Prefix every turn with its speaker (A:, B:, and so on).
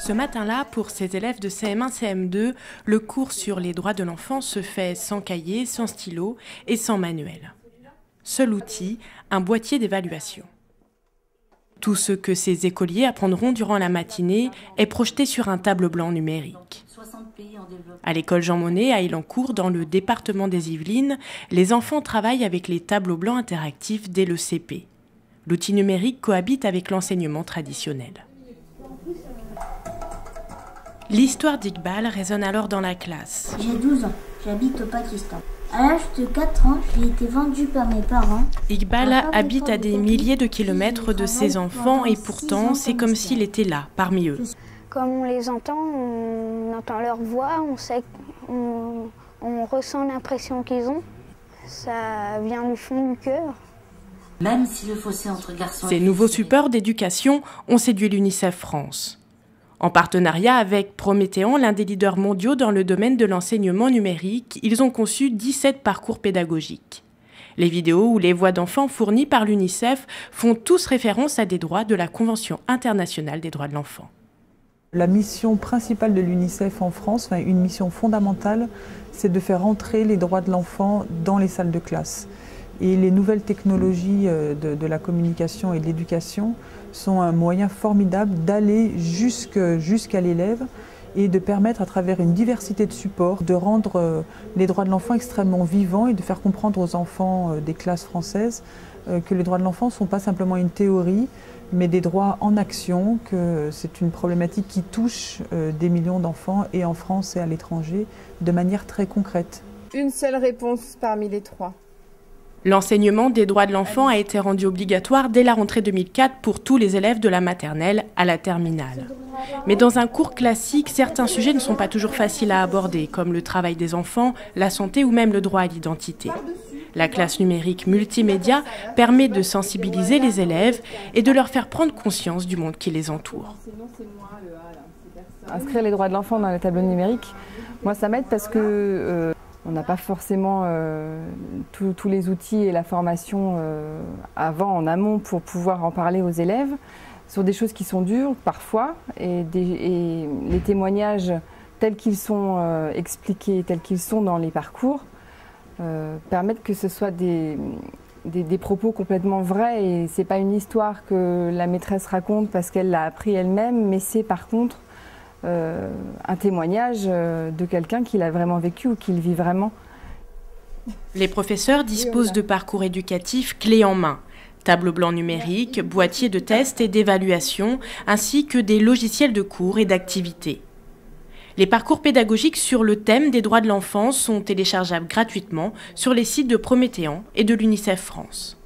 A: Ce matin-là, pour ces élèves de CM1, CM2, le cours sur les droits de l'enfant se fait sans cahier, sans stylo et sans manuel. Seul outil, un boîtier d'évaluation. Tout ce que ces écoliers apprendront durant la matinée est projeté sur un tableau blanc numérique. À l'école Jean Monnet, à Elancourt, dans le département des Yvelines, les enfants travaillent avec les tableaux blancs interactifs dès le CP. L'outil numérique cohabite avec l'enseignement traditionnel. L'histoire d'Iqbal résonne alors dans la classe.
B: J'ai 12 ans, j'habite au Pakistan. À l'âge de 4 ans, j'ai été vendue par mes parents.
A: Iqbal habite à des milliers de kilomètres de ses enfants et pourtant, c'est comme s'il était là, parmi eux.
C: Comme on les entend, on entend leur voix, on ressent l'impression qu'ils ont. Ça vient du fond du cœur.
B: Même si le fossé entre garçons et
A: Ces
B: filles,
A: nouveaux supports d'éducation ont séduit l'UNICEF France. En partenariat avec Prométhéon, l'un des leaders mondiaux dans le domaine de l'enseignement numérique, ils ont conçu 17 parcours pédagogiques. Les vidéos ou les voix d'enfants fournies par l'UNICEF font tous référence à des droits de la Convention internationale des droits de l'enfant.
D: La mission principale de l'UNICEF en France, une mission fondamentale, c'est de faire entrer les droits de l'enfant dans les salles de classe. Et les nouvelles technologies de la communication et de l'éducation sont un moyen formidable d'aller jusqu'à l'élève et de permettre à travers une diversité de supports de rendre les droits de l'enfant extrêmement vivants et de faire comprendre aux enfants des classes françaises que les droits de l'enfant ne sont pas simplement une théorie, mais des droits en action, que c'est une problématique qui touche des millions d'enfants et en France et à l'étranger de manière très concrète.
E: Une seule réponse parmi les trois.
A: L'enseignement des droits de l'enfant a été rendu obligatoire dès la rentrée 2004 pour tous les élèves de la maternelle à la terminale. Mais dans un cours classique, certains sujets ne sont pas toujours faciles à aborder, comme le travail des enfants, la santé ou même le droit à l'identité. La classe numérique multimédia permet de sensibiliser les élèves et de leur faire prendre conscience du monde qui les entoure.
E: Inscrire les droits de l'enfant dans les tableaux numériques, moi ça m'aide parce que on n'a pas forcément tous les outils et la formation en amont pour pouvoir en parler aux élèves sur des choses qui sont dures parfois et les témoignages tels qu'ils sont expliqués, tels qu'ils sont dans les parcours permettent que ce soit des propos complètement vrais et c'est pas une histoire que la maîtresse raconte parce qu'elle l'a appris elle-même, mais c'est par contre un témoignage de quelqu'un qui l'a vraiment vécu ou qui le vit vraiment.
A: Les professeurs disposent de parcours éducatifs clés en main, tableaux blancs numériques, boîtiers de tests et d'évaluation, ainsi que des logiciels de cours et d'activités. Les parcours pédagogiques sur le thème des droits de l'enfant sont téléchargeables gratuitement sur les sites de Prométhéon et de l'UNICEF France.